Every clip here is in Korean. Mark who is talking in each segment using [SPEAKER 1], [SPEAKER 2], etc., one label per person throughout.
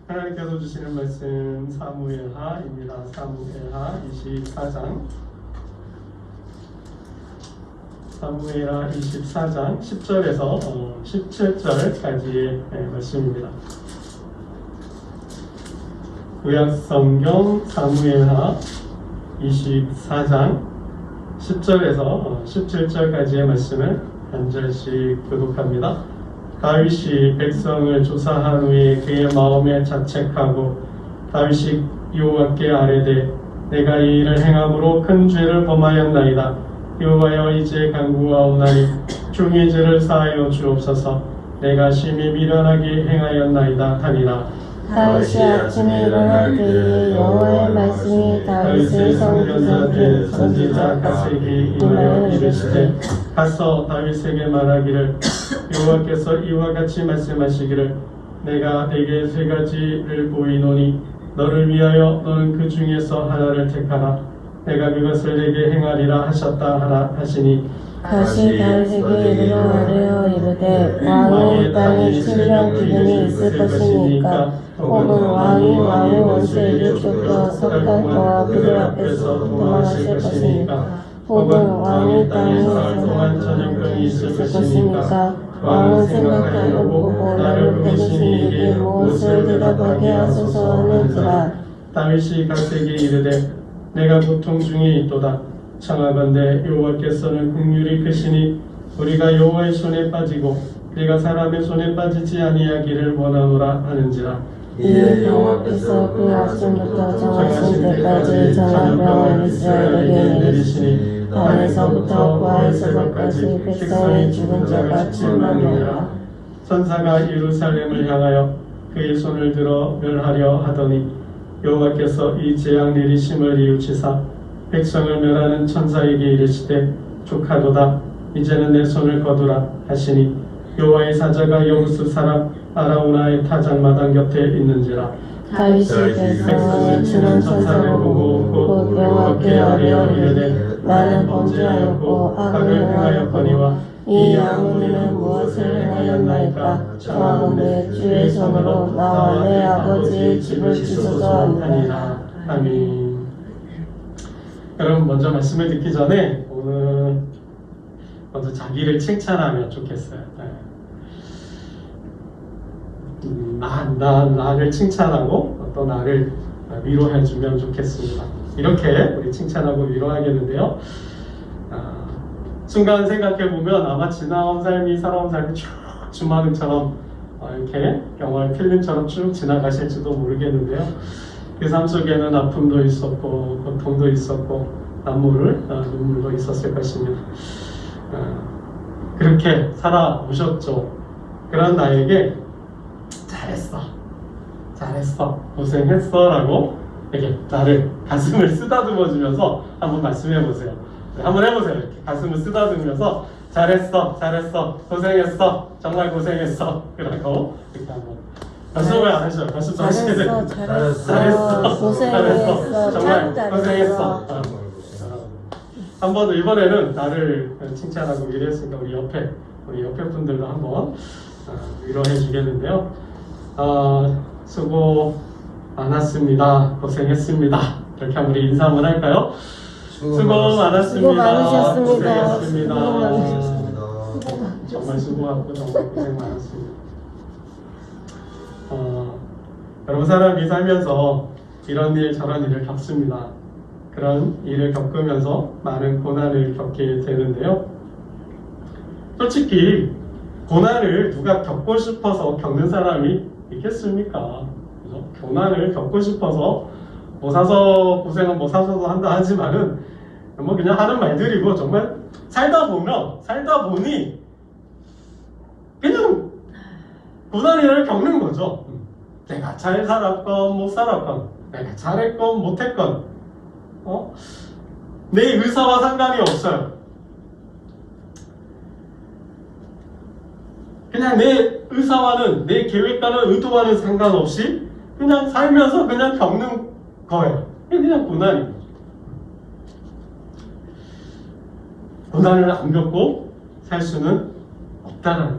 [SPEAKER 1] 하나님께서 주시는 말씀 사무엘하입니다. 사무엘하 24장 사무엘하 24장 10절에서 17절까지의 말씀입니다. 구약성경 사무엘하 24장 10절에서 17절까지의 말씀을 한 절씩 교독합니다. 다윗이 백성을 조사한 후에 그의 마음에 자책하고 다윗이 여호와께 아뢰되 내가 이 일을 행함으로 큰 죄를 범하였나이다. 여호와여 이제 간구하오나니 중의 죄를 사하여 주옵소서. 내가 심히 미련하게 행하였나이다 하니라.
[SPEAKER 2] 다윗이 아침에 일어날 때에 여호와의 말씀이 다윗의 선지자께 선지자 갓에게 임하여 이르시되
[SPEAKER 1] 가서 다윗에게 말하기를 여호와께서 이와 같이 말씀하시기를 내가 내게 세 가지를 보이노니 너를 위하여 너는 그 중에서 하나를 택하라. 내가 그것을 내게 행하리라 하셨다 하라 하시니
[SPEAKER 2] 다시 다윗에게 이르러 아뢰어 이르되 왕의 땅에 7년 기근이 있을 것이니까 혹은 왕이 왕의 원수에게 쫓겨 석 달 동안 그들 앞에서 도망하실 것이니까 혹은 왕의 땅에 4달 동안 전염병이 있을 것이니까 왕은 생각하여 보고 나를 보내신 이에게 무엇을 대답하게 하소서 하는지라.
[SPEAKER 1] 다윗이 갓에게 이르되 내가 고통 중에 있도다. 청하건대 여호와께서는 긍휼이 크시니 우리가 여호와의 손에 빠지고 그가 사람의 손에 빠지지 아니하기를 원하노라 하는지라.
[SPEAKER 2] 이에 여호와께서 그 아침부터 정하신 때까지 전염병을 이스라엘에게 내리시니 단에서부터 부하에서까지 백성의 죽은 자가 7만이라.
[SPEAKER 1] 천사가 예루살렘을 향하여 그의 손을 들어 멸하려 하더니 여호와께서 이 재앙 내리심을 이웃치사 백성을 멸하는 천사에게 이르시되 족하도다. 이제는 내 손을 거두라 하시니 여호와의 사자가 여부스 사람 아라우나의 타작마당 곁에 있는지라.
[SPEAKER 2] 다윗이 백성을 치는 천사를 보고 곧 여호와께 아뢰어 이르되 나는 범죄하였고 악을 행하였거니와 이 아무리는 무엇을 행하였나이까. 청하건대 주의 손으로 나와 내 아버지의 집을 지소서 하니라.
[SPEAKER 1] 아멘. 여러분 먼저 말씀을 듣기 전에 오늘 먼저 자기를 칭찬하면 좋겠어요. 나를 칭찬하고 또 나를 위로해주면 좋겠습니다. 이렇게 우리 칭찬하고 위로하겠는데요. 순간 생각해보면 아마 지나온 삶이 살아온 삶이 쭉 주마등처럼 이렇게 영화의 필름처럼 쭉 지나가실지도 모르겠는데요. 그 삶 속에는 아픔도 있었고 고통도 있었고 눈물도 있었을 것입니다. 그렇게 살아오셨죠. 그런 나에게 잘했어, 고생했어 라고 이렇게 나를 가슴을 쓰다듬어주면서 한번 말씀해보세요. 한번 해보세요. 이렇게 가슴을 쓰다듬으면서 잘했어, 고생했어, 정말 고생했어 그러고 이렇게 한번 말씀 왜 안 하셔요? 말씀 좀 하시게 돼요.
[SPEAKER 2] 잘했어, 고생했어,
[SPEAKER 1] 정말 고생했어. 한번 이번에는 나를 칭찬하고 위로했으니까 우리 옆에 분들도 한번 위로해 주겠는데요. 수고 많았습니다. 고생했습니다. 이렇게 한번 우리 인사 한번 할까요? 수고 많았습니다.
[SPEAKER 2] 수고 많으셨습니다.
[SPEAKER 1] 고생했습니다.
[SPEAKER 2] 수고 많으셨습니다.
[SPEAKER 1] 정말 수고하고 정말 고생 많았습니다. 여러분 사람이 살면서 이런 일 저런 일을 겪습니다. 그런 일을 겪으면서 많은 고난을 겪게 되는데요. 솔직히 고난을 누가 겪고 싶어서 겪는 사람이 있겠습니까? 그죠? 고난을 겪고 싶어서 뭐 사서 고생은 뭐 사서도 한다 하지만은 뭐 그냥 하는 말들이고 정말 살다 보니 그냥 고난을 겪는 거죠. 내가 잘 살았건 못 살았건 내가 잘했건 못했건 내 의사와 상관이 없어요. 그냥 내 의사와는 내 계획과는 의도와는 상관없이 그냥 살면서 그냥 겪는 거예요. 그냥 고난인 거죠. 고난을 안 겪고 살 수는 없다는 거죠.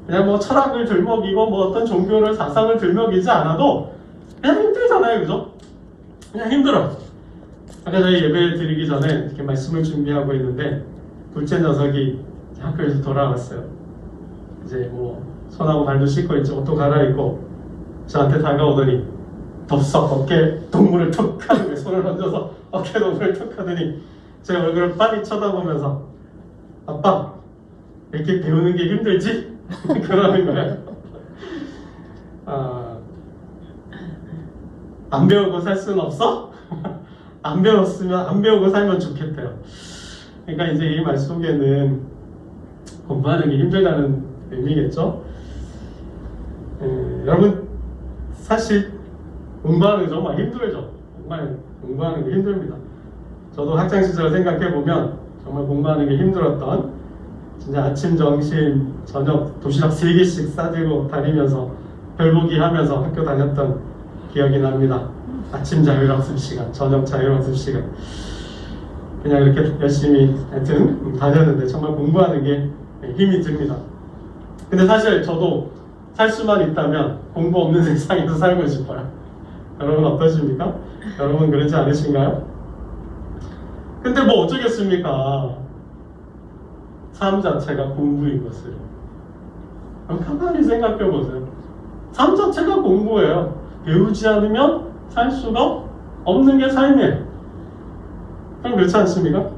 [SPEAKER 1] 그냥 뭐 철학을 들먹이고 뭐 어떤 종교를 사상을 들먹이지 않아도 그냥 힘들잖아요, 그죠? 그냥 힘들어. 아까 저희 예배 드리기 전에 이렇게 말씀을 준비하고 있는데 둘째 녀석이 학교에서 돌아왔어요. 이제 뭐 손하고 발도 씻고 이제 옷도 갈아입고 저한테 다가오더니 덥석 어깨 동물을 툭 하는 거예요. 손을 얹어서 어깨 동물을 툭 하더니 제 얼굴을 빤히 쳐다보면서 아빠 이렇게 배우는 게 힘들지? 그러는 거예요. 안 배우고 살 수는 없어? 안 배웠으면 안 배우고 살면 좋겠대요. 그러니까 이제 이 말 속에는 공부하는 게 힘들다는 의미겠죠? 여러분 사실 공부하는 게 정말 힘들죠. 정말 공부하는 게 힘듭니다. 저도 학창 시절을 생각해 보면 정말 공부하는 게 힘들었던, 진짜 아침, 점심, 저녁 도시락 3개씩 싸들고 다니면서 별보기 하면서 학교 다녔던 기억이 납니다. 아침 자율학습 시간, 저녁 자율학습 시간. 그냥 이렇게 열심히 하여튼 다녔는데 정말 공부하는 게 힘이 듭니다. 근데 사실 저도 살 수만 있다면 공부 없는 세상에서 살고 싶어요. 여러분 어떠십니까? 여러분 그러지 않으신가요? 근데 뭐 어쩌겠습니까? 삶 자체가 공부인 것을. 그럼 가만히 생각해 보세요. 삶 자체가 공부예요. 배우지 않으면 살 수가 없는 게 삶이에요. 그럼 그렇지 않습니까?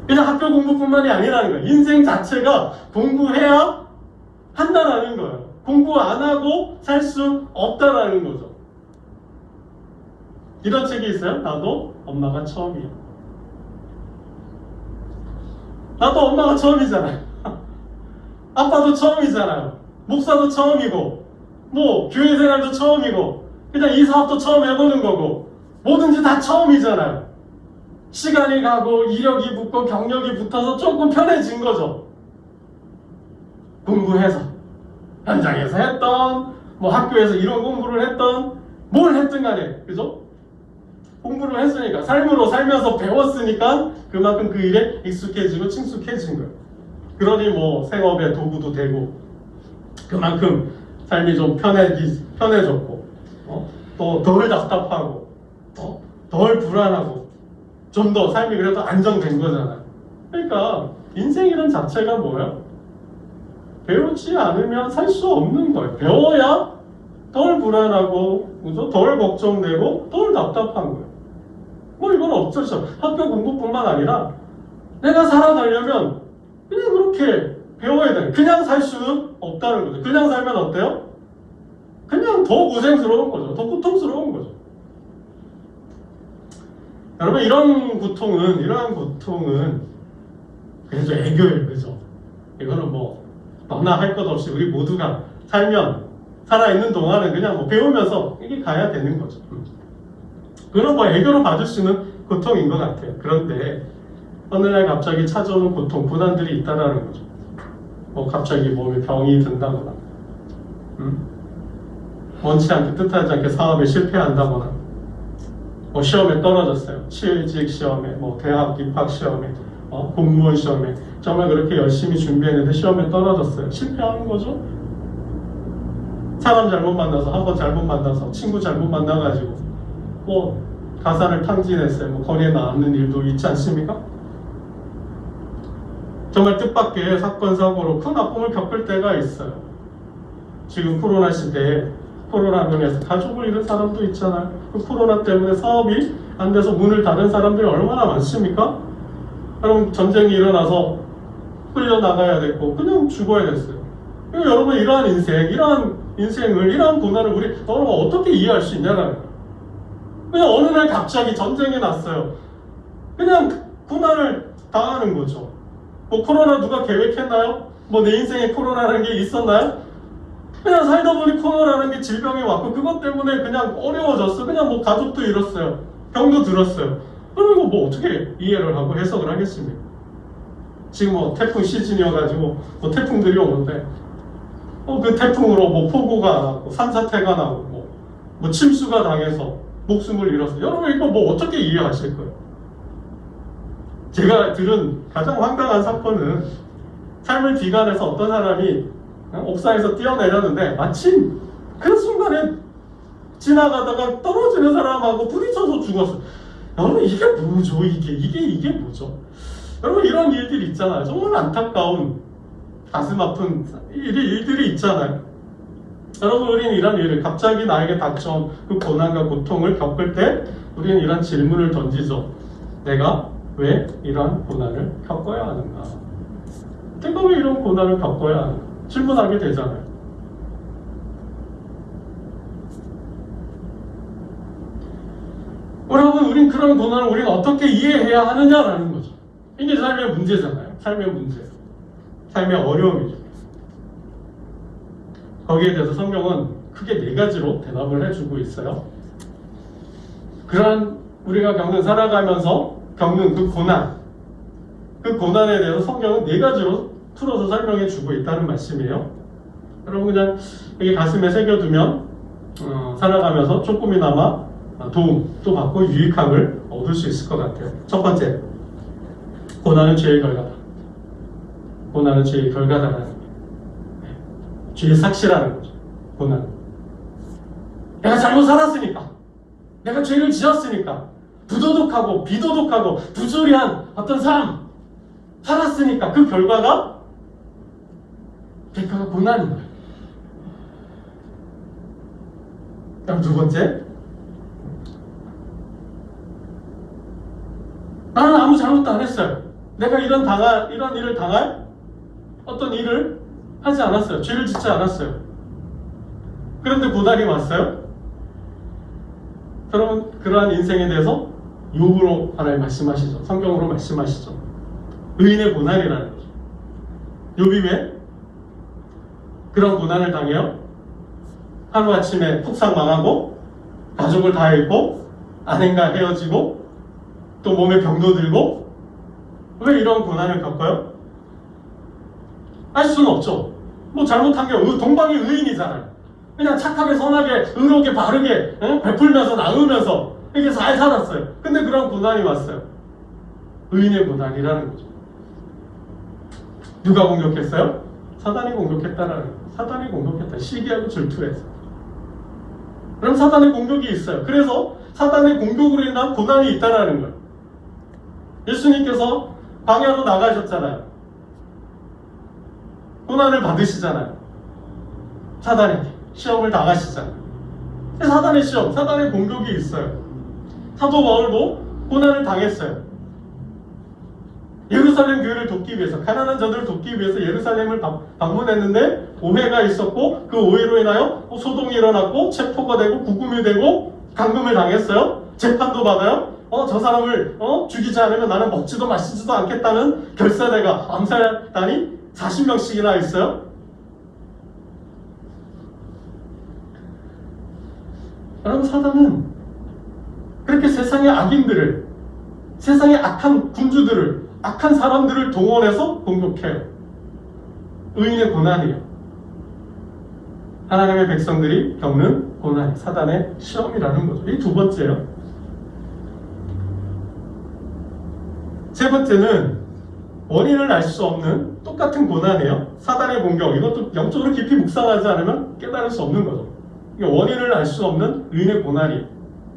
[SPEAKER 1] 그냥 학교 공부뿐만이 아니라는 거예요. 인생 자체가 공부해야 한다라는 거예요. 공부 안 하고 살 수 없다라는 거죠. 이런 책이 있어요. 나도 엄마가 처음이에요. 나도 엄마가 처음이잖아요. 아빠도 처음이잖아요. 목사도 처음이고 뭐 교회 생활도 처음이고 그냥 이 사업도 처음 해보는 거고 뭐든지 다 처음이잖아요. 시간이 가고 이력이 붙고 경력이 붙어서 조금 편해진 거죠. 공부해서 현장에서 했던 뭐 학교에서 이런 공부를 했던 뭘 했든 간에 그죠? 공부를 했으니까 삶으로 살면서 배웠으니까 그만큼 그 일에 익숙해지고 친숙해진 거예요. 그러니 뭐 생업의 도구도 되고 그만큼 삶이 좀 편해졌고 또 덜 답답하고 덜 불안하고 좀 더 삶이 그래도 안정된 거잖아요. 그러니까 인생이란 자체가 뭐예요? 배우지 않으면 살 수 없는 거예요. 배워야 덜 불안하고 그죠? 덜 걱정되고 덜 답답한 거예요. 뭐 이건 어쩔 수 없어요. 학교 공부뿐만 아니라 내가 살아가려면 그냥 그렇게 배워야 돼요. 그냥 살 수는 없다는 거죠. 그냥 살면 어때요? 그냥 더 고생스러운 거죠. 더 고통스러운 거죠. 여러분 이러한 고통은 그래서 애교예요. 그죠? 이거는 뭐 너나 할 것 없이 우리 모두가 살아있는 동안은 그냥 뭐 배우면서 이게 가야 되는 거죠. 그건 뭐 애교로 봐줄 수 있는 고통인 것 같아요. 그런데 어느 날 갑자기 찾아오는 고통, 고난들이 있다라는 거죠. 뭐 갑자기 몸에 병이 든다거나 원치 않게 뜻하지 않게 사업에 실패한다거나 뭐 시험에 떨어졌어요. 취직 시험에, 뭐 대학 입학 시험에, 공무원 시험에 정말 그렇게 열심히 준비했는데 시험에 떨어졌어요. 실패하는 거죠. 사람 잘못 만나서, 한 번 잘못 만나서, 친구 잘못 만나가지고 뭐 가사를 탕진했어요. 뭐 거리에 나앉는 일도 있지 않습니까? 정말 뜻밖의 사건 사고로 큰 아픔을 겪을 때가 있어요. 지금 코로나 시대에 코로나로 인해서 가족을 잃은 사람도 있잖아요. 그 코로나 때문에 사업이 안 돼서 문을 닫은 사람들이 얼마나 많습니까? 그럼 전쟁이 일어나서 끌려나가야 됐고 그냥 죽어야 됐어요. 여러분 이러한 인생을 이러한 고난을 우리 여러분 어떻게 이해할 수 있냐는 거예요. 그냥 어느 날 갑자기 전쟁이 났어요. 그냥 고난을 당하는 거죠. 뭐 코로나 누가 계획했나요? 뭐 내 인생에 코로나라는 게 있었나요? 그냥 살다 보니 코로나라는 게 질병이 왔고 그것 때문에 그냥 어려워졌어. 그냥 뭐 가족도 잃었어요. 병도 들었어요. 그리고 뭐 어떻게 이해를 하고 해석을 하겠습니까? 지금 뭐 태풍 시즌이어가지고 뭐 태풍들이 오는데 그 태풍으로 뭐 폭우가 나고 산사태가 나고 뭐 침수가 당해서 목숨을 잃었어요. 여러분 이거 뭐 어떻게 이해하실 거예요? 제가 들은 가장 황당한 사건은 삶을 기간해서 어떤 사람이 옥상에서 뛰어내렸는데 마침 그 순간에 지나가다가 떨어지는 사람하고 부딪혀서 죽었어. 여러분 이게 뭐죠? 이게 뭐죠? 여러분 이런 일들이 있잖아요. 정말 안타까운 가슴 아픈 일들이 있잖아요. 여러분 우리는 이런 일을 갑자기 나에게 닥쳐온 그 고난과 고통을 겪을 때 우리는 이런 질문을 던지죠. 내가 왜 이런 고난을 겪어야 하는가? 내가 왜 이런 고난을 겪어야 하는가? 질문하게 되잖아요. 여러분 우린 그런 고난을 우리가 어떻게 이해해야 하느냐라는 거죠. 이게 삶의 문제잖아요. 삶의 문제. 삶의 어려움이죠. 거기에 대해서 성경은 크게 4가지로 대답을 해주고 있어요. 그러한 우리가 살아가면서 겪는 그 고난에 대해서 성경은 4가지로 풀어서 설명해 주고 있다는 말씀이에요. 여러분 그냥 여기 가슴에 새겨두면 살아가면서 조금이나마 도움도 받고 유익함을 얻을 수 있을 것 같아요. 첫 번째, 고난은 죄의 결과다. 고난은 죄의 결과다라는 거예요. 죄의 삭시라는 거죠. 고난. 내가 잘못 살았으니까, 내가 죄를 지었으니까, 부도덕하고 비도덕하고 부조리한 어떤 삶 살았으니까 그 결과가 대가가 고난인 거예요. 그럼 두 번째, 나는 아무 잘못도 안 했어요. 내가 이런 일을 당할 어떤 일을 하지 않았어요. 죄를 짓지 않았어요. 그런데 고난이 왔어요. 여러분 그러한 인생에 대해서 욥으로 하나님 말씀하시죠. 성경으로 말씀하시죠. 의인의 고난이라는 거죠. 욥이 왜 그런 고난을 당해요? 하루아침에 푹상 망하고 가족을 다 잃고 아내가 헤어지고 또 몸에 병도 들고 왜 이런 고난을 겪어요? 알 수는 없죠. 뭐 잘못한 게 동방의 의인이잖아요. 그냥 착하게 선하게 의롭게 바르게 베풀면서 나누면서 이렇게 잘 살았어요. 근데 그런 고난이 왔어요. 의인의 고난이라는 거죠. 누가 공격했어요? 사단이 공격했다라는 거예요. 사단이 공격했다. 시기하고 질투해서. 그럼 사단의 공격이 있어요. 그래서 사단의 공격으로 인한 고난이 있다라는 거예요. 예수님께서 광야로 나가셨잖아요. 고난을 받으시잖아요. 사단에게 시험을 당하시잖아요. 사단의 시험, 사단의 공격이 있어요. 사도 바울도 고난을 당했어요. 예루살렘 교회를 돕기 위해서, 가난한 자들을 돕기 위해서 예루살렘을 방문했는데 오해가 있었고 그 오해로 인하여 소동이 일어났고 체포가 되고 구금이 되고 감금을 당했어요. 재판도 받아요. 저 사람을 죽이지 않으면 나는 먹지도 마시지도 않겠다는 결사대가 암살단이 40명씩이나 있어요. 여러분 사단은 그렇게 세상의 악인들을, 세상의 악한 군주들을, 악한 사람들을 동원해서 공격해요. 의인의 고난이에요. 하나님의 백성들이 겪는 고난이 사단의 시험이라는 거죠. 이 두 번째요. 세 번째는 원인을 알 수 없는 똑같은 고난이에요. 사단의 공격. 이것도 영적으로 깊이 묵상하지 않으면 깨달을 수 없는 거죠. 원인을 알 수 없는 의인의 고난이에요.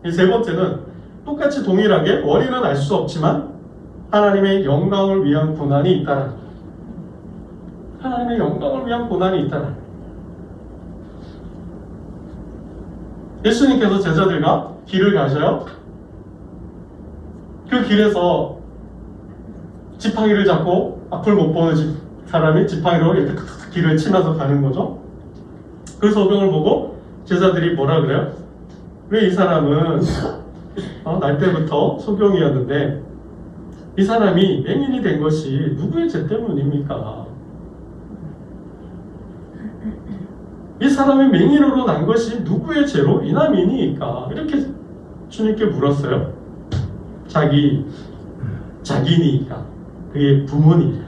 [SPEAKER 1] 이 세 번째는 똑같이 동일하게 원인은 알 수 없지만 하나님의 영광을 위한 고난이 있다는 거예요. 하나님의 영광을 위한 고난이 있다는 거예요. 예수님께서 제자들과 길을 가셔요. 그 길에서 지팡이를 잡고 앞을 못 보는 사람이 지팡이로 이렇게 길을 치면서 가는 거죠. 그 소경을 보고 제자들이 뭐라 그래요? 왜 이 사람은 날 때부터 소경이었는데 이 사람이 맹인이 된 것이 누구의 죄 때문입니까? 이 사람이 맹인으로 난 것이 누구의 죄로 인함이니까? 이렇게 주님께 물었어요. 자기니까. 그의 부모니.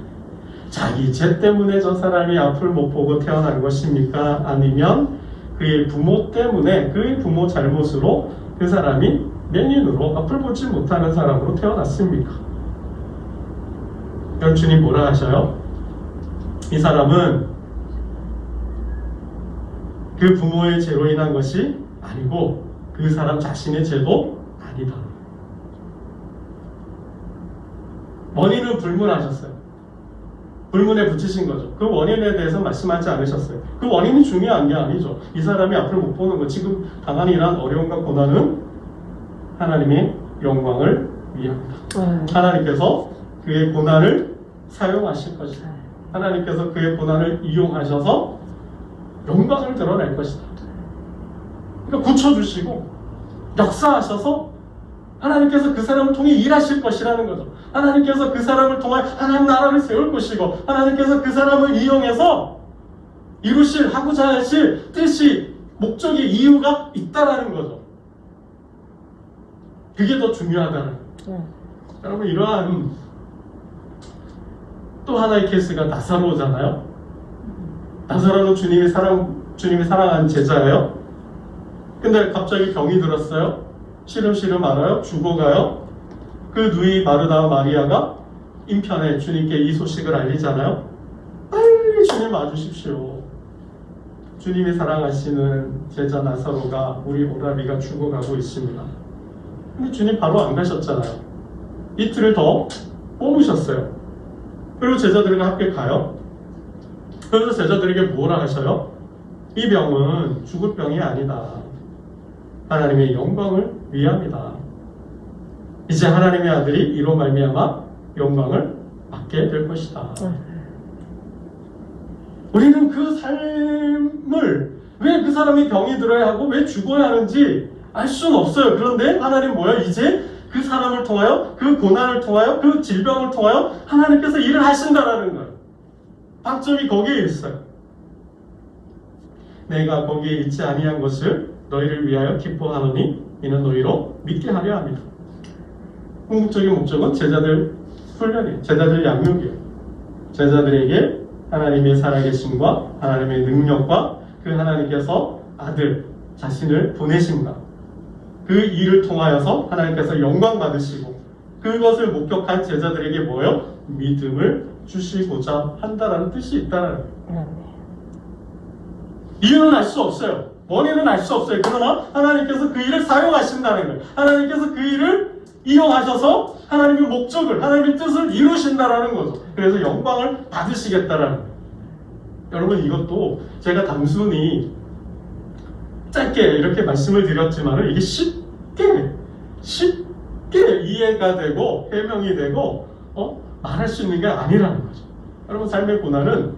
[SPEAKER 1] 자기 죄 때문에 저 사람이 앞을 못 보고 태어난 것입니까? 아니면 그의 부모 때문에, 그의 부모 잘못으로 그 사람이 맹인으로 앞을 보지 못하는 사람으로 태어났습니까? 그럼 주님 뭐라 하셔요? 이 사람은 그 부모의 죄로 인한 것이 아니고 그 사람 자신의 죄도 아니다. 원인은 불문하셨어요. 불문에 붙이신 거죠. 그 원인에 대해서 말씀하지 않으셨어요. 그 원인이 중요한 게 아니죠. 이 사람이 앞을 못 보는 거, 지금 당한 이러한 어려움과 고난은 하나님의 영광을 위합니다. 하나님께서 그의 고난을 사용하실 것이다. 하나님께서 그의 고난을 이용하셔서 영광을 드러낼 것이다. 그러니까 고쳐주시고 역사하셔서 하나님께서 그 사람을 통해 일하실 것이라는 거죠. 하나님께서 그 사람을 통해 하나님 나라를 세울 것이고 하나님께서 그 사람을 이용해서 이루실 하고자 하실 뜻이 목적이 이유가 있다라는 거죠. 그게 더 중요하다는 거죠. 여러분 이러한 또 하나의 케이스가 나사로잖아요. 나사로는 주님이 사랑한 제자예요. 근데 갑자기 병이 들었어요. 시름시름 앓아요. 죽어가요. 그 누이 마르다 마리아가 인편에 주님께 이 소식을 알리잖아요. 빨리 주님 와주십시오. 주님이 사랑하시는 제자 나사로가 우리 오라비가 죽어가고 있습니다. 근데 주님 바로 안 가셨잖아요. 이틀을 더 뽑으셨어요. 그리고 제자들과 함께 가요. 그래서 제자들에게 뭐라 하셔요? 이 병은 죽을 병이 아니다. 하나님의 영광을 위함이다. 이제 하나님의 아들이 이로 말미암아 영광을 받게 될 것이다. 우리는 그 삶을 왜 그 사람이 병이 들어야 하고 왜 죽어야 하는지 알 수는 없어요. 그런데 하나님 뭐야? 이제 그 사람을 통하여 그 고난을 통하여 그 질병을 통하여 하나님께서 일을 하신다라는 거예요. 방점이 거기에 있어요. 내가 거기에 있지 아니한 것을 너희를 위하여 기뻐하노니 이는 너희로 믿게 하려 합니다. 궁극적인 목적은 제자들 훈련이에요. 제자들 양육이에요. 제자들에게 하나님의 살아계심과 하나님의 능력과 그 하나님께서 아들 자신을 보내심과 그 일을 통하여서 하나님께서 영광 받으시고 그것을 목격한 제자들에게 뭐예요? 믿음을 주시고자 한다라는 뜻이 있다는 거예요. 이유는 알 수 없어요. 원인은 알 수 없어요. 그러나 하나님께서 그 일을 사용하신다는 거예요. 하나님께서 그 일을 이용하셔서 하나님의 목적을, 하나님의 뜻을 이루신다라는 거죠. 그래서 영광을 받으시겠다라는 거예요. 여러분 이것도 제가 단순히 짧게 이렇게 말씀을 드렸지만 이게 쉽게 이해가 되고 해명이 되고 말할 수 있는 게 아니라는 거죠. 여러분 삶의 고난은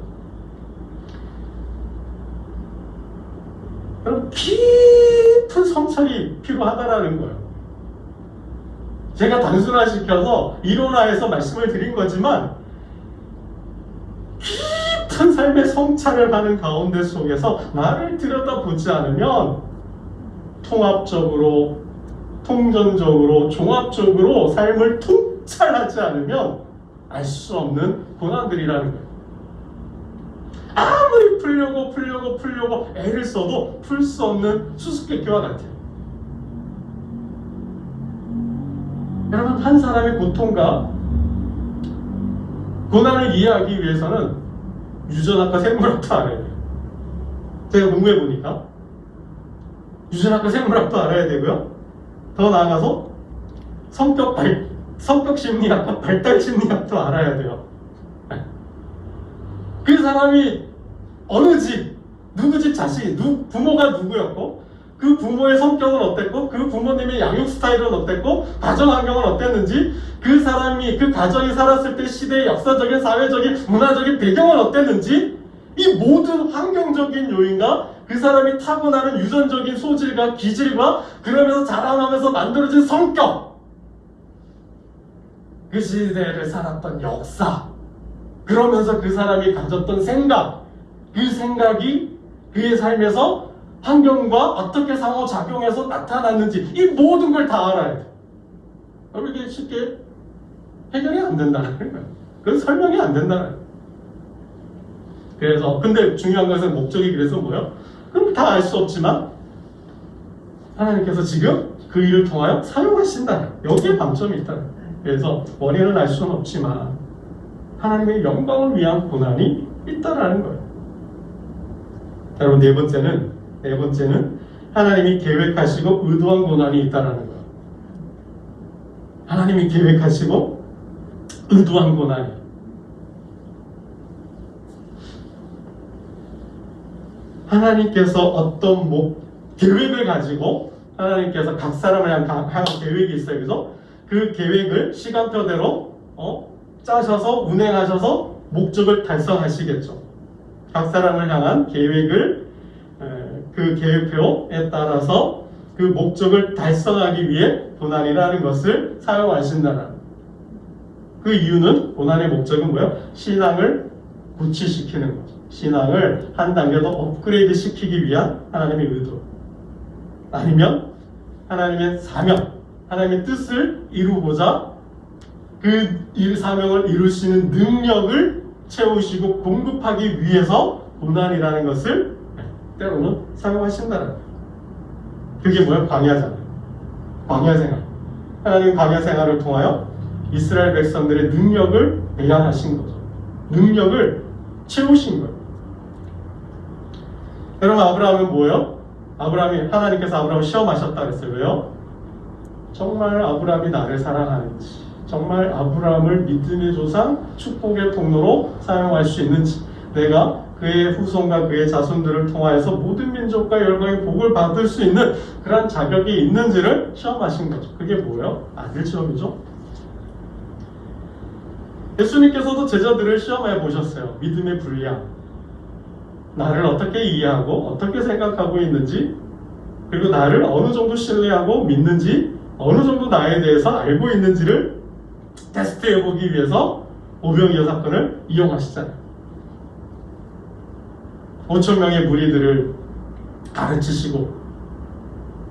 [SPEAKER 1] 여러분 깊은 성찰이 필요하다라는 거예요. 제가 단순화시켜서 이론화해서 말씀을 드린 거지만 깊은 삶의 성찰을 하는 가운데 속에서 나를 들여다보지 않으면 통합적으로, 통전적으로, 종합적으로 삶을 통찰하지 않으면 알 수 없는 고난들이라는 거예요. 아무리 풀려고 애를 써도 풀 수 없는 수수께끼와 같아요. 여러분 한 사람의 고통과 고난을 이해하기 위해서는 유전학과 생물학도 알아야 돼요. 제가 공부해 보니까 유전학과 생물학도 알아야 되고요. 더 나아가서 성격 심리학과 발달 심리학도 알아야 돼요. 그 사람이 어느 집, 누구 집 자식이, 부모가 누구였고 그 부모의 성격은 어땠고 그 부모님의 양육 스타일은 어땠고 가정 환경은 어땠는지 그 사람이 그 가정이 살았을 때 시대의 역사적인 사회적인 문화적인 배경은 어땠는지 이 모든 환경적인 요인과 그 사람이 타고나는 유전적인 소질과 기질과 그러면서 자라나면서 만들어진 성격 그 시대를 살았던 역사 그러면서 그 사람이 가졌던 생각 그 생각이 그의 삶에서 환경과 어떻게 상호작용해서 나타났는지 이 모든 걸 다 알아야 돼. 여러분 이게 쉽게 해결이 안 된다는 거예요. 그래서 설명이 안 된다는 거예요. 그래서 근데 중요한 것은 목적이 그래서 뭐예요? 그럼 다 알 수 없지만 하나님께서 지금 그 일을 통하여 사용하신다. 여기에 방점이 있다. 그래서 원인은 알 수는 없지만 하나님의 영광을 위한 고난이 있다라는 거예요. 여러분, 네 번째는 하나님이 계획하시고 의도한 고난이 있다라는 거예요. 하나님이 계획하시고 의도한 고난이. 하나님께서 어떤 계획을 가지고 하나님께서 각 사람을 향한 계획이 있어요. 그래서 그 계획을 시간표대로 짜셔서 운행하셔서 목적을 달성하시겠죠. 각 사람을 향한 계획을 그 계획표에 따라서 그 목적을 달성하기 위해 고난이라는 것을 사용하신다는 그 이유는 고난의 목적은 뭐예요? 신앙을 구치시키는 거죠. 신앙을 한 단계 더 업그레이드 시키기 위한 하나님의 의도, 아니면 하나님의 사명, 하나님의 뜻을 이루고자 그 사명을 이루시는 능력을 채우시고 공급하기 위해서 고난이라는 것을 때로는 사용하신다는 거예요. 그게 뭐예요? 광야잖아요. 광야생활. 하나님 광야생활을 통하여 이스라엘 백성들의 능력을 배양하신 거죠. 능력을 채우신 거예요. 여러분, 아브라함은 뭐예요? 하나님께서 아브라함을 시험하셨다 그랬어요. 왜요? 정말 아브라함이 나를 사랑하는지, 정말 아브라함을 믿음의 조상, 축복의 통로로 사용할 수 있는지, 내가 그의 후손과 그의 자손들을 통하여서 모든 민족과 열방의 복을 받을 수 있는 그런 자격이 있는지를 시험하신 거죠. 그게 뭐예요? 아들 시험이죠. 예수님께서도 제자들을 시험해 보셨어요. 믿음의 분량, 나를 어떻게 이해하고 어떻게 생각하고 있는지, 그리고 나를 어느 정도 신뢰하고 믿는지, 어느 정도 나에 대해서 알고 있는지를 테스트해 보기 위해서 오병이어 사건을 이용하시잖아요. 5,000명의 무리들을 가르치시고,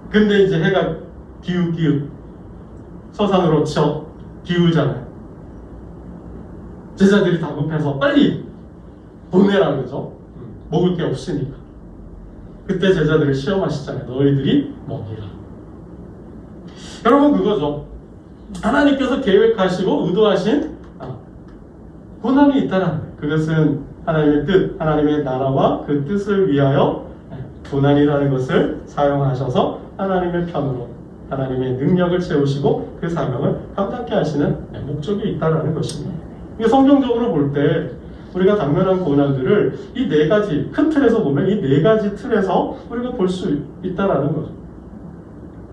[SPEAKER 1] 근데 이제 해가 기웃기웃 서산으로 기울잖아요. 제자들이 다급해서 빨리 보내라 그러죠. 먹을 게 없으니까. 그때 제자들을 시험하시잖아요. 너희들이 먹이라. 여러분, 그거죠. 하나님께서 계획하시고 의도하신 고난이 있다는 거예요. 그것은 하나님의 뜻, 하나님의 나라와 그 뜻을 위하여 고난이라는 것을 사용하셔서 하나님의 편으로 하나님의 능력을 채우시고 그 사명을 감당케 하시는 목적이 있다는 것입니다. 이게 성경적으로 볼 때 우리가 당면한 고난들을 이 네 가지, 큰 틀에서 보면 이 네 가지 틀에서 우리가 볼 수 있다는 거죠.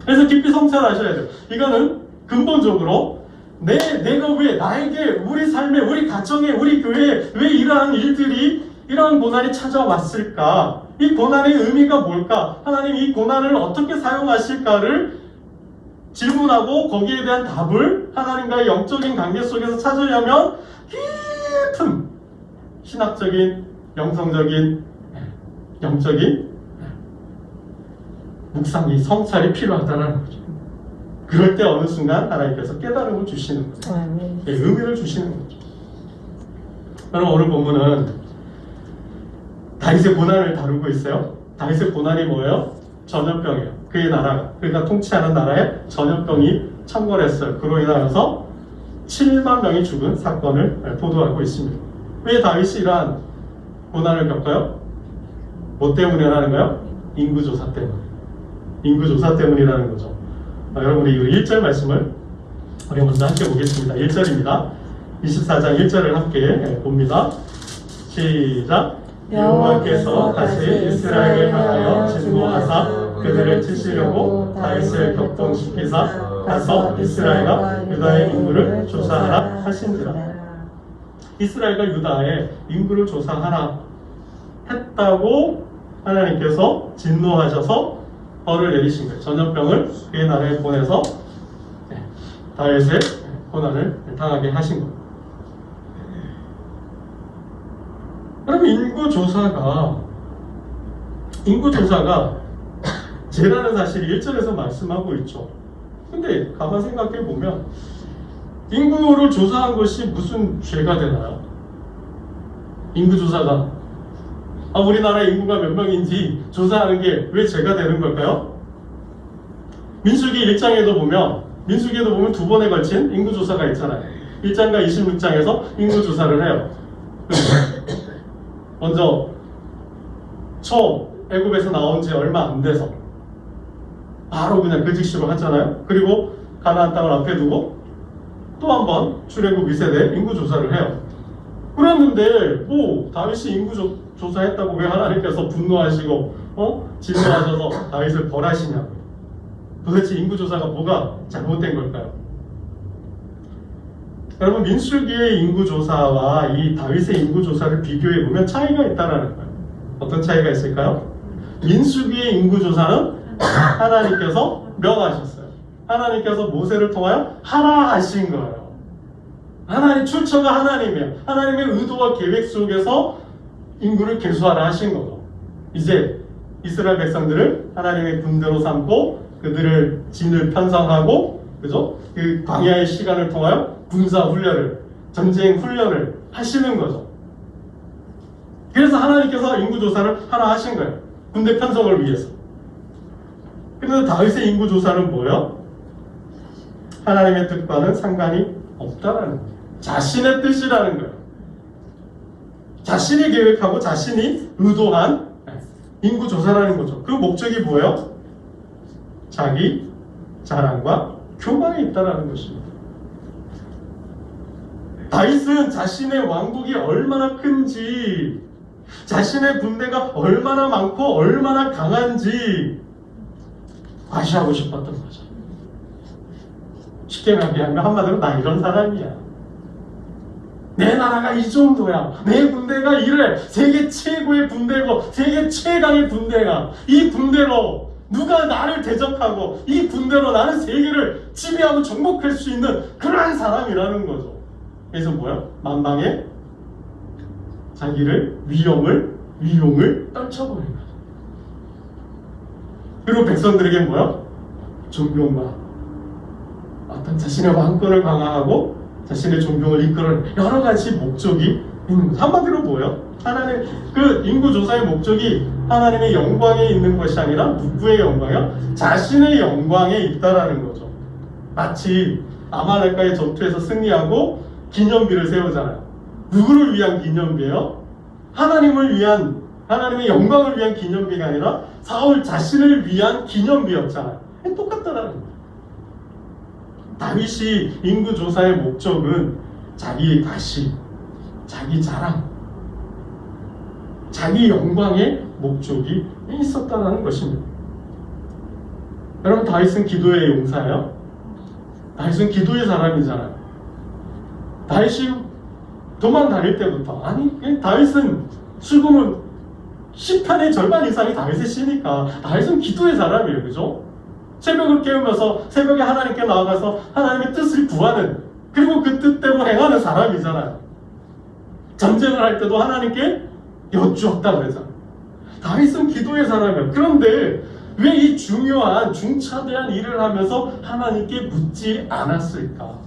[SPEAKER 1] 그래서 깊이 성찰하셔야 돼요. 이거는 근본적으로 내가 왜, 나에게, 우리 삶에, 우리 가정에, 우리 교회에 왜 이러한 일들이, 이러한 고난이 찾아왔을까? 이 고난의 의미가 뭘까? 하나님 이 고난을 어떻게 사용하실까를 질문하고 거기에 대한 답을 하나님과의 영적인 관계 속에서 찾으려면 깊은 신학적인, 영성적인, 영적인 묵상이, 성찰이 필요하다는 거죠. 그럴 때 어느 순간 하나님께서 깨달음을 주시는 거죠. 의미를 주시는 거죠. 여러분, 오늘 본문은 다윗의 고난을 다루고 있어요. 다윗의 고난이 뭐예요? 전염병이에요. 그의 나라가, 그가 통치하는 나라에 전염병이 창궐했어요. 그로 인하여서 7만 명이 죽은 사건을 보도하고 있습니다. 왜 다윗이 이러한 고난을 겪어요? 뭐 때문이라는 거예요? 인구조사 때문에. 인구조사 때문이라는 거죠. 여러분이 이 1절 말씀을 우리 먼저 함께 보겠습니다. 1절입니다. 24장 1절을 함께 봅니다. 시작. 여호와께서 다시 이스라엘을 향하여 진노하사 그들을 치시려고 다윗을 격동시키사 가서 이스라엘과 유다의 인구를 조사하라 하신지라. 이스라엘과 유다의 인구를 조사하라 했다고 하나님께서 진노하셔서 벌을 내리신 거예요. 전염병을 그의 나라에 보내서 다윗의 고난을 당하게 하신 거예요. 여러분, 인구조사가 죄라는 사실이 1절에서 말씀하고 있죠. 근데 가만 생각해 보면 인구를 조사한 것이 무슨 죄가 되나요? 인구조사가 우리나라 인구가 몇 명인지 조사하는 게 왜 죄가 되는 걸까요? 민수기 1장에도 보면 두 번에 걸친 인구조사가 있잖아요. 1장과 26장에서 인구조사를 해요. 먼저 처음 애굽에서 나온 지 얼마 안 돼서 바로 그냥 그 즉시로 하잖아요. 그리고 가나안 땅을 앞에 두고 또 한 번 출애굽 2세대 인구 조사를 해요. 그랬는데 뭐 다윗이 인구 조사했다고 왜 하나님께서 분노하시고 진노하셔서 다윗을 벌하시냐고. 도대체 인구 조사가 뭐가 잘못된 걸까요? 여러분, 민수기의 인구 조사와 이 다윗의 인구 조사를 비교해 보면 차이가 있다라는 거예요. 어떤 차이가 있을까요? 민수기의 인구 조사는 하나님께서 명하셨어요. 하나님께서 모세를 통하여 하라 하신 거예요. 하나님 출처가 하나님이에요. 하나님의 의도와 계획 속에서 인구를 계수하라 하신 거죠. 이제 이스라엘 백성들을 하나님의 군대로 삼고 그들을 진을 편성하고, 그죠? 그 광야의 시간을 통하여 군사 훈련을, 전쟁 훈련을 하시는 거죠. 그래서 하나님께서 인구 조사를 하나 하신 거예요. 군대 편성을 위해서. 그래서 다윗의 인구 조사는 뭐예요? 하나님의 뜻과는 상관이 없다라는 거예요. 자신의 뜻이라는 거예요. 자신이 계획하고 자신이 의도한 인구 조사라는 거죠. 그 목적이 뭐예요? 자기 자랑과 교만이 있다라는 것입니다. 다윗은 자신의 왕국이 얼마나 큰지, 자신의 군대가 얼마나 많고 얼마나 강한지 과시하고 싶었던 거죠. 쉽게 말하면 한마디로 나 이런 사람이야. 내 나라가 이 정도야. 내 군대가 이래. 세계 최고의 군대고 세계 최강의 군대가, 이 군대로 누가 나를 대적하고 이 군대로 나는 세계를 지배하고 정복할 수 있는 그러한 사람이라는 거죠. 그래서 뭐야? 만방에 자기를 위용을 떨쳐버린 거죠. 그리고 백성들에게 뭐야? 존경과 어떤 자신의 왕권을 강화하고 자신의 존경을 이끌어낸 여러 가지 목적이 있는 거죠. 한마디로 뭐예요? 하나님, 그 인구 조사의 목적이 하나님의 영광에 있는 것이 아니라 누구의 영광이요? 자신의 영광에 있다라는 거죠. 마치 아말렉과의 전투에서 승리하고 기념비를 세우잖아요. 누구를 위한 기념비예요? 하나님을 위한, 하나님의 영광을 위한 기념비가 아니라 사울 자신을 위한 기념비였잖아요. 똑같다라는 거예요. 다윗이 인구 조사의 목적은 자기 가시, 자기 자랑, 자기 영광의 목적이 있었다는 것입니다. 여러분, 다윗은 기도의 용사예요. 다윗은 기도의 사람이잖아요. 다윗이 도망 다닐 때부터, 아니 다윗은 수금은 시편의 절반 이상이 다윗의 시니까 다윗은 기도의 사람이에요. 그죠? 새벽을 깨우면서 새벽에 하나님께 나아가서 하나님의 뜻을 구하는, 그리고 그 뜻대로 행하는 사람이잖아요. 전쟁을 할 때도 하나님께 여쭈었다고 그러잖아요. 다윗은 기도의 사람이에요. 그런데 왜 이 중요한 중차대한 일을 하면서 하나님께 묻지 않았을까?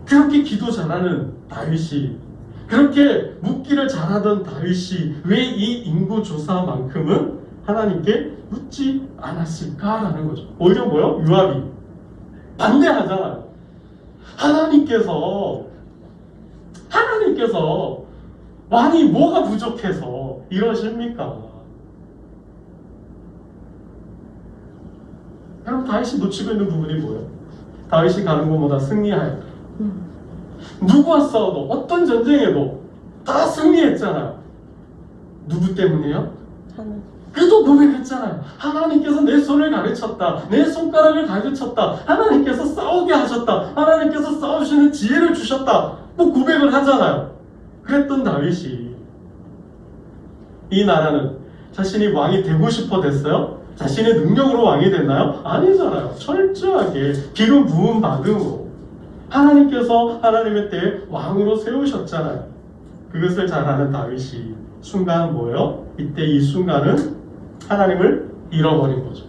[SPEAKER 1] 그렇게 기도 잘하는 다윗이, 그렇게 묻기를 잘하던 다윗이 왜 이 인구 조사만큼은 하나님께 묻지 않았을까라는 거죠. 오히려 뭐요? 요압이 반대하잖아요. 하나님께서 왕이 뭐가 부족해서 이러십니까? 여러분, 다윗이 놓치고 있는 부분이 뭐예요? 다윗이 가는 곳마다 승리하였다. 누구와 싸워도 어떤 전쟁에도 다 승리했잖아요. 누구 때문이에요? 그도 고백했잖아요. 하나님께서 내 손을 가르쳤다. 내 손가락을 가르쳤다. 하나님께서 싸우게 하셨다. 하나님께서 싸우시는 지혜를 주셨다. 뭐 고백을 하잖아요. 그랬던 다윗이, 이 나라는 자신이 왕이 되고 싶어 됐어요? 자신의 능력으로 왕이 됐나요? 아니잖아요. 철저하게 기름 부음 받음으로 하나님께서 하나님의 때에 왕으로 세우셨잖아요. 그것을 잘 아는 다윗이 순간 뭐예요? 이때 이 순간은 하나님을 잃어버린 거죠.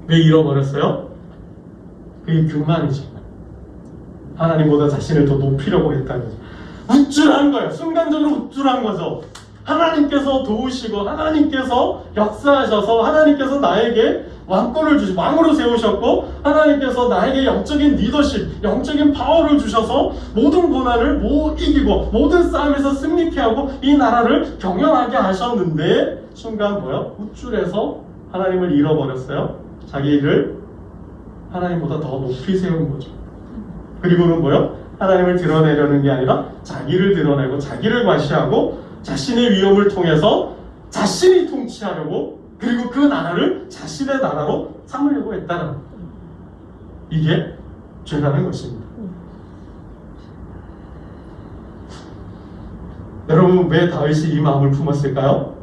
[SPEAKER 1] 왜 잃어버렸어요? 그게 교만이죠. 하나님보다 자신을 더 높이려고 했다는 거죠. 우쭐한 거예요. 순간적으로 우쭐한 거죠. 하나님께서 도우시고 하나님께서 역사하셔서 하나님께서 나에게 왕권을 주시 왕으로 세우셨고 하나님께서 나에게 영적인 리더십, 영적인 파워를 주셔서 모든 고난을 이기고 모든 싸움에서 승리케 하고 이 나라를 경영하게 하셨는데 순간 뭐요? 우쭐해서 하나님을 잃어버렸어요. 자기 일을 하나님보다 더 높이 세운 거죠. 그리고는 뭐요? 하나님을 드러내려는 게 아니라 자기를 드러내고 자기를 과시하고 자신의 위엄을 통해서 자신이 통치하려고 그리고 그 나라를 자신의 나라로 삼으려고 했다는 이게 죄라는 것입니다. 여러분 왜 다윗이 이 마음을 품었을까요?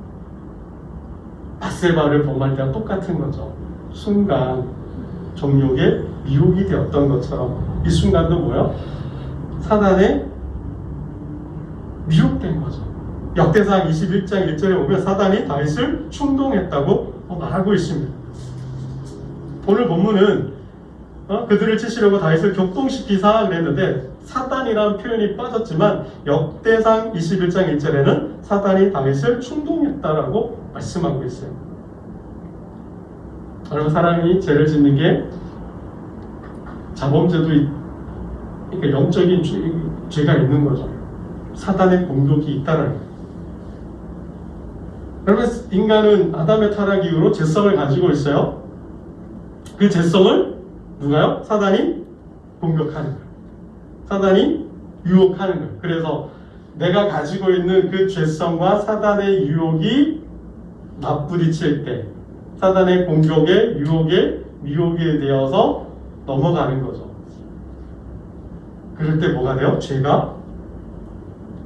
[SPEAKER 1] 바세바를 범할 때와 똑같은 거죠. 순간 정욕에 미혹이 되었던 것처럼 이 순간도 뭐야? 사단에 미혹된 거죠. 역대상 21장 1절에 보면 사단이 다윗을 충동했다고 말하고 있습니다. 오늘 본문은 그들을 치시려고 다윗을 격동시키사 그랬는데 사단이라는 표현이 빠졌지만 역대상 21장 1절에는 사단이 다윗을 충동했다라고 말씀하고 있어요. 여러분 사람이 죄를 짓는 게 자범죄도 그러니까 영적인 죄가 있는 거죠. 사단의 공격이 있다는 거예요. 여러분 인간은 아담의 타락 이후로 죄성을 가지고 있어요. 그 죄성을 누가요? 사단이 공격하는 거예요. 사단이 유혹하는 거예요. 그래서 내가 가지고 있는 그 죄성과 사단의 유혹이 맞부딪힐 때 사단의 공격에 유혹에 미혹이 되어서 넘어가는 거죠. 그럴 때 뭐가 돼요?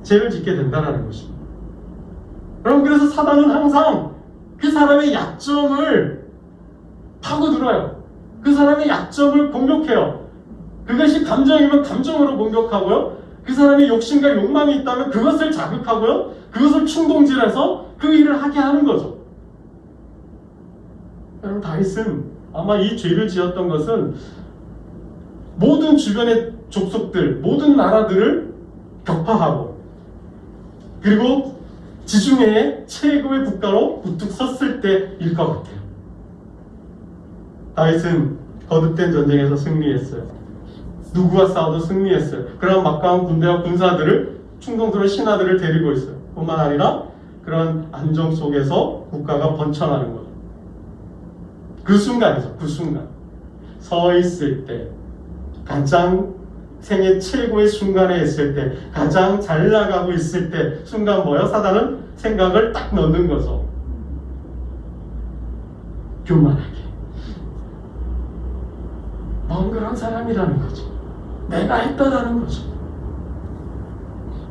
[SPEAKER 1] 죄를 짓게 된다는 것입니다. 여러분 그래서 사단은 항상 그 사람의 약점을 파고들어요. 그 사람의 약점을 공격해요. 그것이 감정이면 감정으로 공격하고요. 그 사람의 욕심과 욕망이 있다면 그것을 자극하고요. 그것을 충동질해서 그 일을 하게 하는 거죠. 여러분 다윗은 아마 이 죄를 지었던 것은 모든 주변의 족속들, 모든 나라들을 격파하고 그리고 지중해의 최고의 국가로 우뚝 섰을 때일 것 같아요. 다윗은 거듭된 전쟁에서 승리했어요. 누구와 싸워도 승리했어요. 그런 막강한 군대와 군사들을 충동스러운 신하들을 데리고 있어요. 뿐만 아니라 그런 안정 속에서 국가가 번창하는 거죠. 그 순간이죠. 그 순간 서 있을 때 가장 생애 최고의 순간에 있을 때 가장 잘 나가고 있을 때 순간 뭐요? 사단은 생각을 딱 넣는 거죠. 교만하게 넌 그런 사람이라는 거죠. 내가 했다라는 거죠.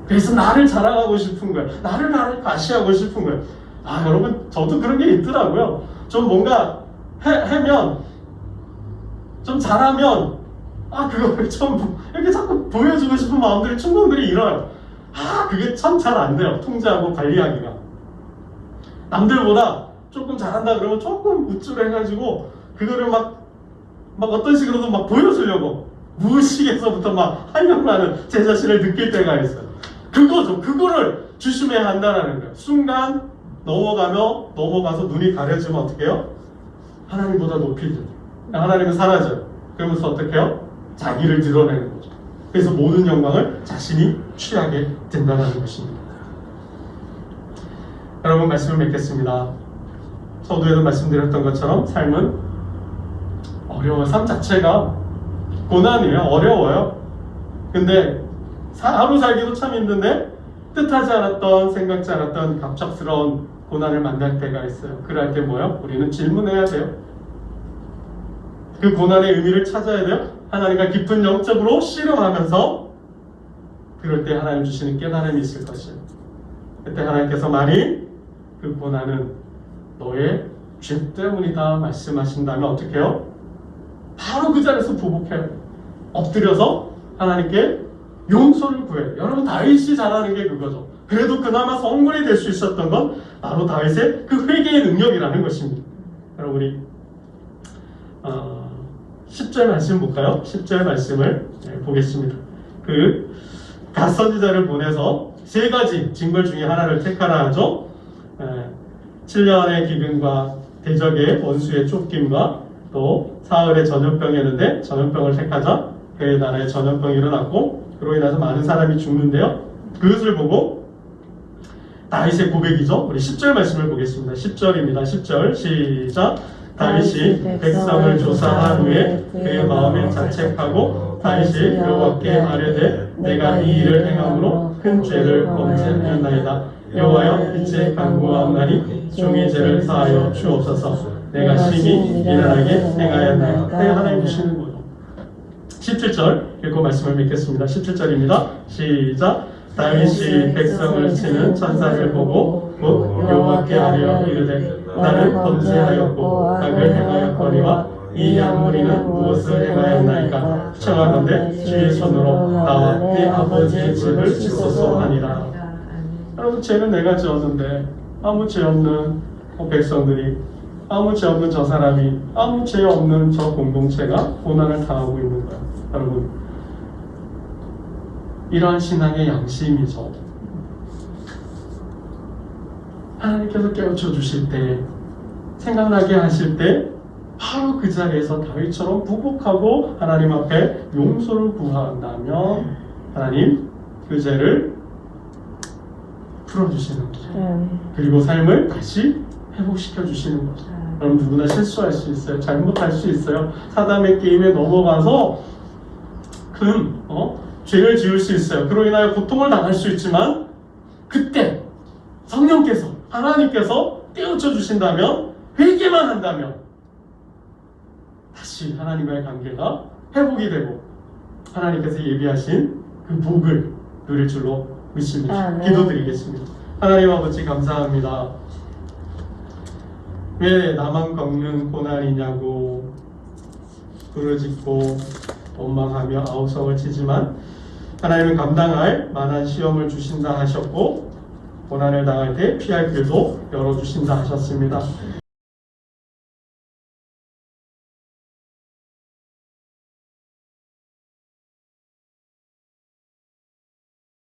[SPEAKER 1] 그래서 나를 자랑하고 싶은 거예요. 나를 과시하고 싶은 거예요. 여러분 저도 그런 게 있더라고요. 좀 뭔가 하면 좀 잘하면 그거를 좀 이렇게 자꾸 보여주고 싶은 마음들이 충동들이 일어요. 그게 참 잘 안 돼요. 통제하고 관리하기가. 남들보다 조금 잘한다 그러면 조금 우쭐해가지고 그거를 막 어떤 식으로든 막 보여주려고 무의식에서부터 막 한영나는 제 자신을 느낄 때가 있어요. 그거죠. 그거를 조심해야 한다는 거예요. 순간 넘어가서 눈이 가려지면 어떻게 해요? 하나님보다 높이 들어요. 하나님은 사라져요. 그러면서 어떻게 해요? 자기를 드러내는 거죠. 그래서 모든 영광을 자신이 취하게 된다는 것입니다. 여러분 말씀을 맺겠습니다. 서두에도 말씀드렸던 것처럼 삶은 어려워요. 삶 자체가 고난이에요. 어려워요. 근데 하루 살기도 참 힘든데 뜻하지 않았던 생각지 않았던 갑작스러운 고난을 만날 때가 있어요. 그럴 때 뭐예요? 우리는 질문해야 돼요. 그 고난의 의미를 찾아야 돼요. 하나님과 깊은 영적으로 씨름하면서 그럴 때 하나님 주시는 깨달음이 있을 것이에요. 그때 하나님께서 만일 그 고난은 너의 죄 때문이다 말씀하신다면 어떻게 해요? 바로 그 자리에서 보복해요. 엎드려서 하나님께 용서를 구해요. 여러분 다윗이 잘하는 게 그거죠. 그래도 그나마 성군이 될 수 있었던 건 바로 다윗의 그 회개의 능력이라는 것입니다. 여러분 우리 10절 말씀 볼까요? 10절 말씀을 보겠습니다. 그 갓 선지자를 보내서 세 가지 징벌 중에 하나를 택하라 하죠. 7년의 기근과 대적의 원수의 쫓김과 또 사흘의 전염병이었는데 전염병을 택하자 그의 나라에 전염병이 일어났고 그로 인해서 많은 사람이 죽는데요. 그것을 보고 다윗의 고백이죠. 우리 10절 말씀을 보겠습니다. 10절입니다. 10절 시작. 다윗이 백성을 조사한 후에 그의 마음에 자책하고 다윗이 여호와께 아뢰되 내가 이 일을 행함으로 큰 죄를 범죄하였나이다. 여호와여 이제 간구하옵나니 종의 죄를 사하여 주옵소서. 내가 심히 미련하게 행하였나이다. 하나님 주시는 거죠. 17절 읽고 말씀을 맺겠습니다. 17절입니다. 시작. 다윗이 백성을 치는 천사를 보고 곧 여호와께 아뢰어 이르되 나는 범죄하였고 악을 행하였거니와 이 양무리는 무엇을 행하였나이까. 청하건대 주의 손으로 나와 내 아버지의 집을 씻소서 하니라. 여러분, 죄는 내가 지었는데 아무 죄 없는 백성들이, 아무 죄 없는 저 사람이, 아무 죄 없는 저 공동체가 고난을 당하고 있는 거예요. 여러분, 이러한 신앙의 양심이죠. 하나님께서 깨우쳐 주실 때, 생각나게 하실 때 바로 그 자리에서 다윗처럼 부복하고 하나님 앞에 용서를 구한다면 하나님 그 죄를 풀어주시는 거죠. 그리고 삶을 다시 회복시켜 주시는 거죠. 여러분, 누구나 실수할 수 있어요. 잘못할 수 있어요. 사단의 게임에 넘어가서 큰 죄를 지을 수 있어요. 그로 인하여 고통을 당할 수 있지만 그때 성령께서, 하나님께서 깨우쳐 주신다면, 회개만 한다면 다시 하나님과의 관계가 회복이 되고 하나님께서 예비하신 그 복을 누릴 줄로 믿습니다. 기도드리겠습니다. 하나님 아버지, 감사합니다. 왜 나만 겪는 고난이냐고 부르짖고 원망하며 아우성을 치지만 하나님은 감당할 만한 시험을 주신다 하셨고 고난을 당할 때 피할 길도 열어주신다 하셨습니다.